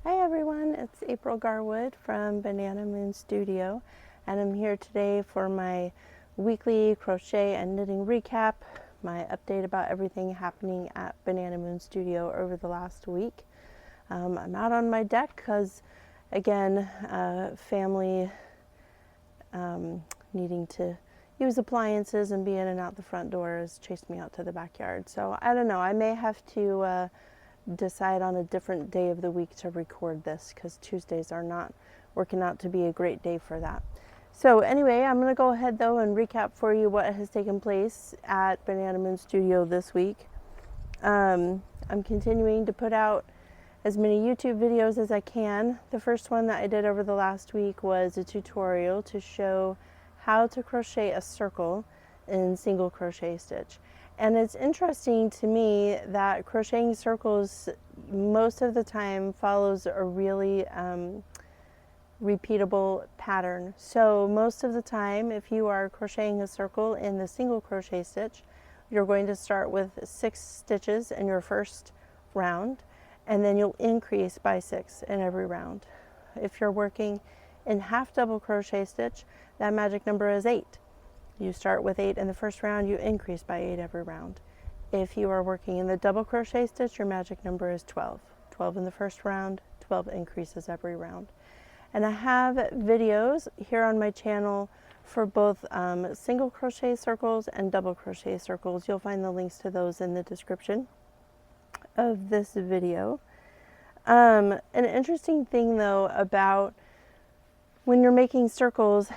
Hi everyone, it's April Garwood from Banana Moon Studio, and I'm here today for my weekly crochet and knitting recap, my update about everything happening at Banana Moon Studio over the last week. I'm out on my deck because, again, family needing to use appliances and be in and out the front door has chased me out to the backyard. So I don't know, I may have to decide on a different day of the week to record this because Tuesdays are not working out to be a great day for that. So anyway, I'm going to go ahead though and recap for you what has taken place at Banana Moon Studio this week. I'm continuing to put out as many YouTube videos as I can. The first one that I did over the last week was a tutorial to show how to crochet a circle in single crochet stitch. And it's interesting to me that crocheting circles most of the time follows a really repeatable pattern. So most of the time, if you are crocheting a circle in the single crochet stitch, you're going to start with 6 stitches in your first round, and then you'll increase by 6 in every round. If you're working in half double crochet stitch, that magic number is 8. You start with 8 in the first round, you increase by 8 every round. If you are working in the double crochet stitch, your magic number is 12. 12 in the first round, 12 increases every round. And I have videos here on my channel for both single crochet circles and double crochet circles. You'll find the links to those in the description of this video. An interesting thing though about when you're making circles,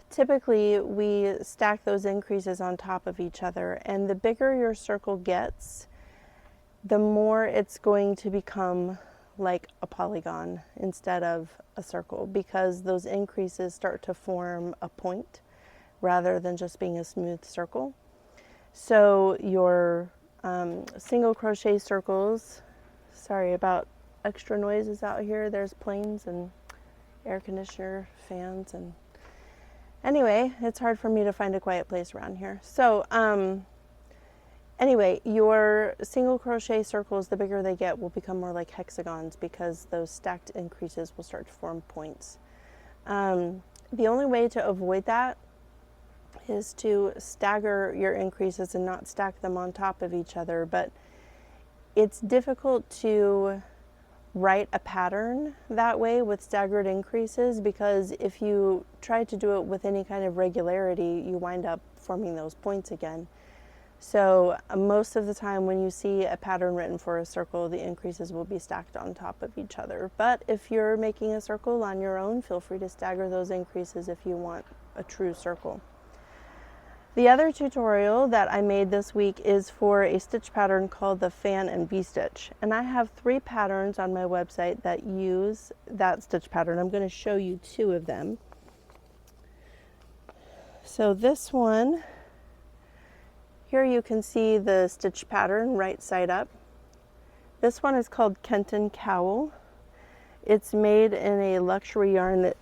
typically we stack those increases on top of each other, and the bigger your circle gets, the more it's going to become like a polygon instead of a circle, because those increases start to form a point rather than just being a smooth circle. So your single crochet circles, sorry about extra noises out here, there's planes and air conditioner fans, and anyway, it's hard for me to find a quiet place around here. So anyway, your single crochet circles, the bigger they get, will become more like hexagons because those stacked increases will start to form points. The only way to avoid that is to stagger your increases and not stack them on top of each other, but it's difficult to write a pattern that way with staggered increases, because if you try to do it with any kind of regularity, you wind up forming those points again. So most of the time when you see a pattern written for a circle, the increases will be stacked on top of each other. But if you're making a circle on your own, feel free to stagger those increases if you want a true circle. The other tutorial that I made this week is for a stitch pattern called the fan and V-stitch. And I have 3 patterns on my website that use that stitch pattern. I'm going to show you 2 of them. So this one, here you can see the stitch pattern right side up. This one is called Kenton Cowl. It's made in a luxury yarn that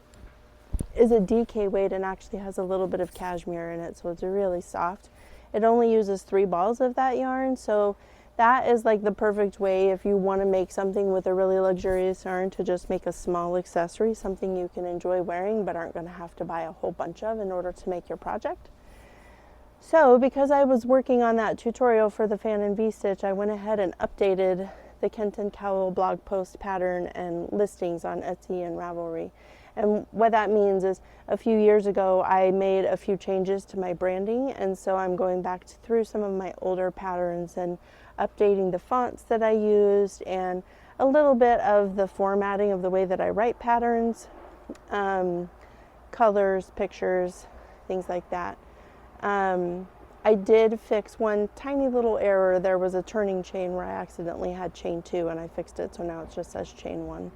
is a DK weight and actually has a little bit of cashmere in it, so it's really soft. It only uses 3 balls of that yarn, so that is like the perfect way if you want to make something with a really luxurious yarn to just make a small accessory, something you can enjoy wearing but aren't going to have to buy a whole bunch of in order to make your project. So because I was working on that tutorial for the fan and V-stitch, I went ahead and updated the Kenton Cowl blog post pattern and listings on Etsy and Ravelry. And what that means is a few years ago I made a few changes to my branding, and so I'm going back through some of my older patterns and updating the fonts that I used and a little bit of the formatting of the way that I write patterns, colors, pictures, things like that. I did fix one tiny little error. There was a turning chain where I accidentally had chain 2 and I fixed it, so now it just says chain 1.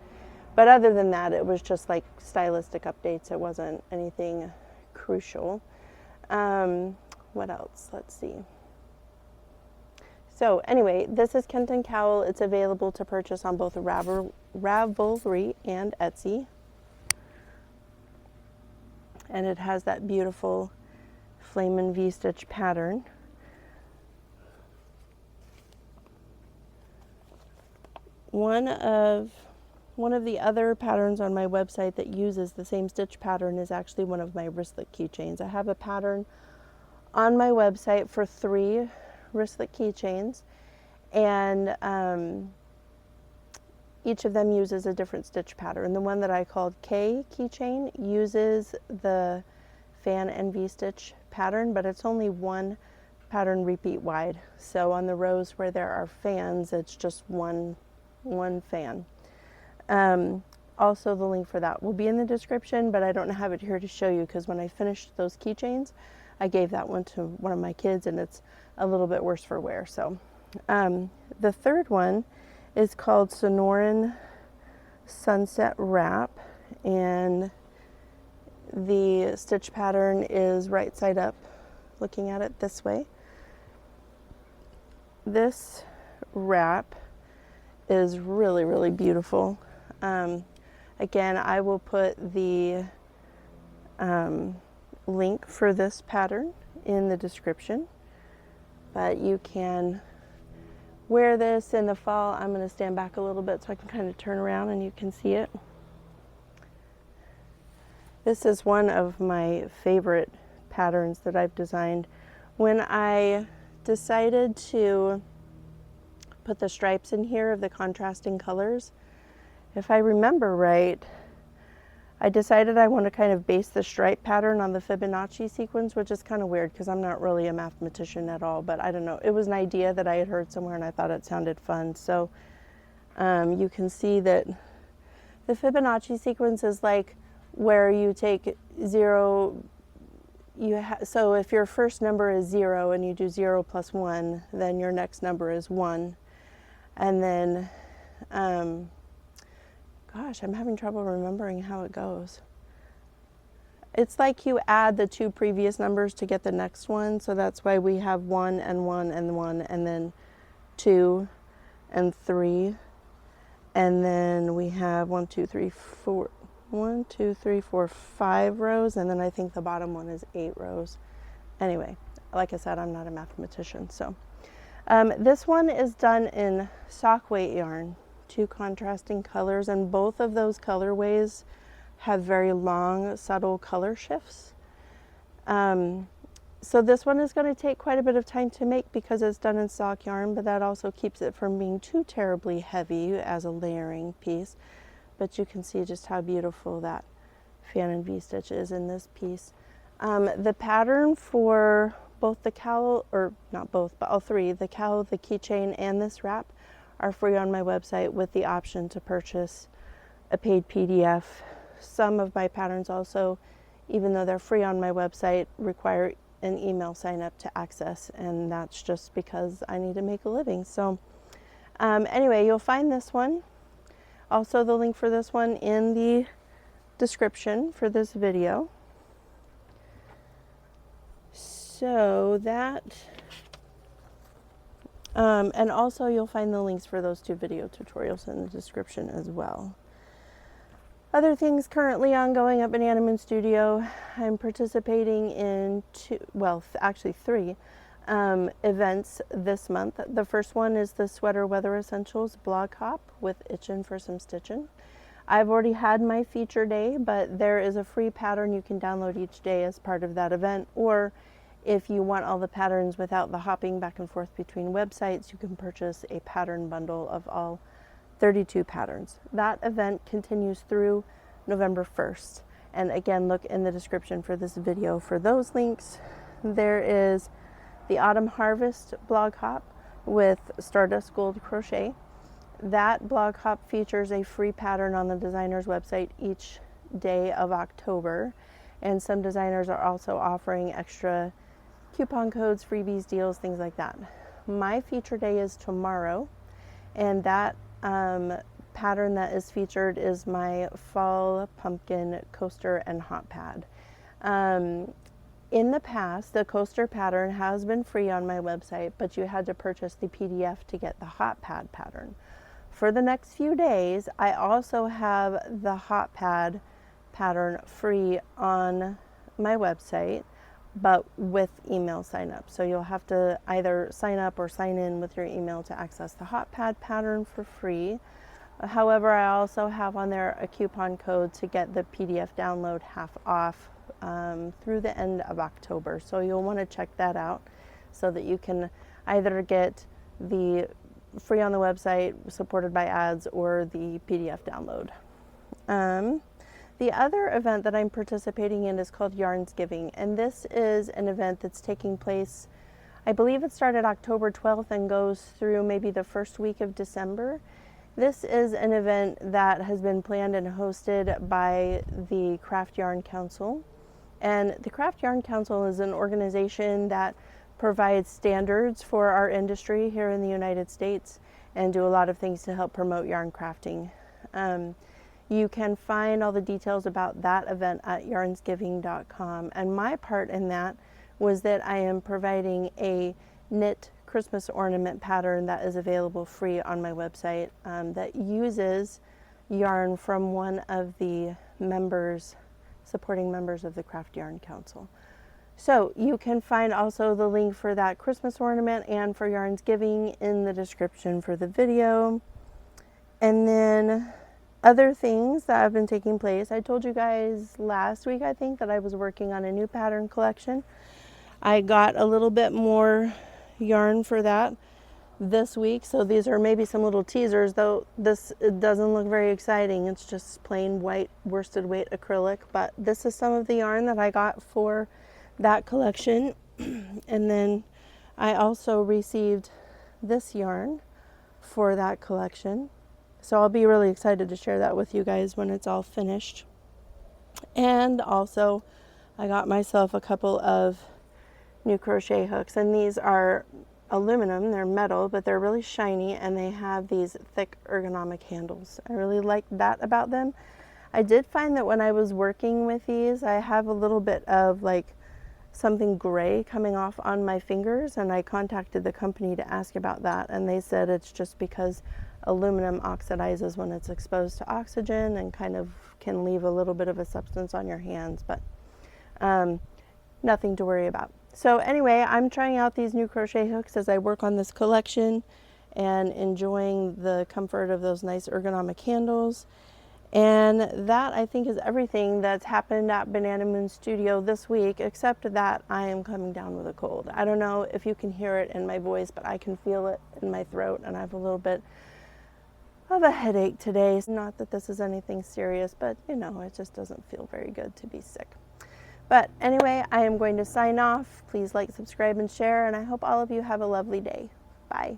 But other than that, it was just like stylistic updates. It wasn't anything crucial. What else? Let's see. So anyway, this is Kenton Cowl. It's available to purchase on both Ravelry and Etsy. And it has that beautiful flame and V-stitch pattern. One of One of the other patterns on my website that uses the same stitch pattern is actually one of my wristlet keychains. I have a pattern on my website for 3 wristlet keychains, and each of them uses a different stitch pattern. The one that I called K keychain uses the fan and V-stitch pattern, but it's only one pattern repeat wide. So on the rows where there are fans, it's just one fan. Also, the link for that will be in the description, but I don't have it here to show you because when I finished those keychains, I gave that one to one of my kids, and it's a little bit worse for wear. So the third one is called Sonoran Sunset Wrap, and the stitch pattern is right side up, looking at it this way. This wrap is really, really beautiful. Again, I will put the link for this pattern in the description, but you can wear this in the fall. I'm going to stand back a little bit so I can kind of turn around and you can see it. This is one of my favorite patterns that I've designed. When I decided to put the stripes in here of the contrasting colors, if I remember right, I decided I want to kind of base the stripe pattern on the Fibonacci sequence, which is kind of weird because I'm not really a mathematician at all, but I don't know. It was an idea that I had heard somewhere and I thought it sounded fun. So you can see that the Fibonacci sequence is like where you take 0, so if your first number is 0 and you do 0 plus 1, then your next number is 1. And then, gosh, I'm having trouble remembering how it goes. It's like you add the 2 previous numbers to get the next one, so that's why we have 1 and 1 and 1, and then 2 and 3, and then we have 1, 2, 3, 4, 5 rows, and then I think the bottom one is 8 rows. Anyway, like I said, I'm not a mathematician. So this one is done in sock weight yarn, 2 contrasting colors, and both of those colorways have very long, subtle color shifts. So this one is going to take quite a bit of time to make because it's done in sock yarn, but that also keeps it from being too terribly heavy as a layering piece. But you can see just how beautiful that fan and V-stitch is in this piece. The pattern for both the cowl, or not both, but all 3, the cowl, the keychain, and this wrap are free on my website with the option to purchase a paid PDF. Some of my patterns also, even though they're free on my website, require an email sign up to access, and that's just because I need to make a living. So anyway, you'll find this one, also the link for this one, in the description for this video. So that, and also you'll find the links for those 2 video tutorials in the description as well. Other things currently ongoing at Banana Moon Studio, I'm participating in 3 events this month. The first one is the Sweater Weather Essentials blog hop with Itchin' for Some Stitchin'. I've already had my feature day, but there is a free pattern you can download each day as part of that event, or if you want all the patterns without the hopping back and forth between websites, you can purchase a pattern bundle of all 32 patterns. That event continues through November 1st. And again, look in the description for this video for those links. There is the Autumn Harvest blog hop with Stardust Gold Crochet. That blog hop features a free pattern on the designer's website each day of October. And some designers are also offering extra coupon codes, freebies, deals, things like that. My feature day is tomorrow, and that pattern that is featured is my fall pumpkin coaster and hot pad. In the past, the coaster pattern has been free on my website, but you had to purchase the PDF to get the hot pad pattern. For the next few days, I also have the hot pad pattern free on my website, but with email sign up. So you'll have to either sign up or sign in with your email to access the hot pad pattern for free. However, I also have on there a coupon code to get the PDF download half off through the end of October. So you'll want to check that out so that you can either get the free on the website supported by ads or the PDF download. The other event that I'm participating in is called Yarnsgiving, and this is an event that's taking place, I believe it started October 12th and goes through maybe the first week of December. This is an event that has been planned and hosted by the Craft Yarn Council. And the Craft Yarn Council is an organization that provides standards for our industry here in the United States and do a lot of things to help promote yarn crafting. You can find all the details about that event at yarnsgiving.com. And my part in that was that I am providing a knit Christmas ornament pattern that is available free on my website that uses yarn from one of the members, supporting members of the Craft Yarn Council. So you can find also the link for that Christmas ornament and for Yarnsgiving in the description for the video. And then other things that have been taking place. I told you guys last week, I think, that I was working on a new pattern collection. I got a little bit more yarn for that this week. So these are maybe some little teasers, though it doesn't look very exciting. It's just plain white worsted weight acrylic. But this is some of the yarn that I got for that collection. And then I also received this yarn for that collection. So I'll be really excited to share that with you guys when it's all finished. And also I got myself a couple of new crochet hooks, and these are aluminum, they're metal, but they're really shiny and they have these thick ergonomic handles. I really like that about them. I did find that when I was working with these, I have a little bit of like something gray coming off on my fingers, and I contacted the company to ask about that, and they said it's just because aluminum oxidizes when it's exposed to oxygen and kind of can leave a little bit of a substance on your hands, but nothing to worry about. So anyway, I'm trying out these new crochet hooks as I work on this collection and enjoying the comfort of those nice ergonomic handles. And that, I think, is everything that's happened at Banana Moon Studio this week, except that I am coming down with a cold. I don't know if you can hear it in my voice, but I can feel it in my throat, and I have a little bit of a headache today. Not that this is anything serious, but you know, it just doesn't feel very good to be sick. But anyway, I am going to sign off. Please like, subscribe, and share, and I hope all of you have a lovely day. Bye.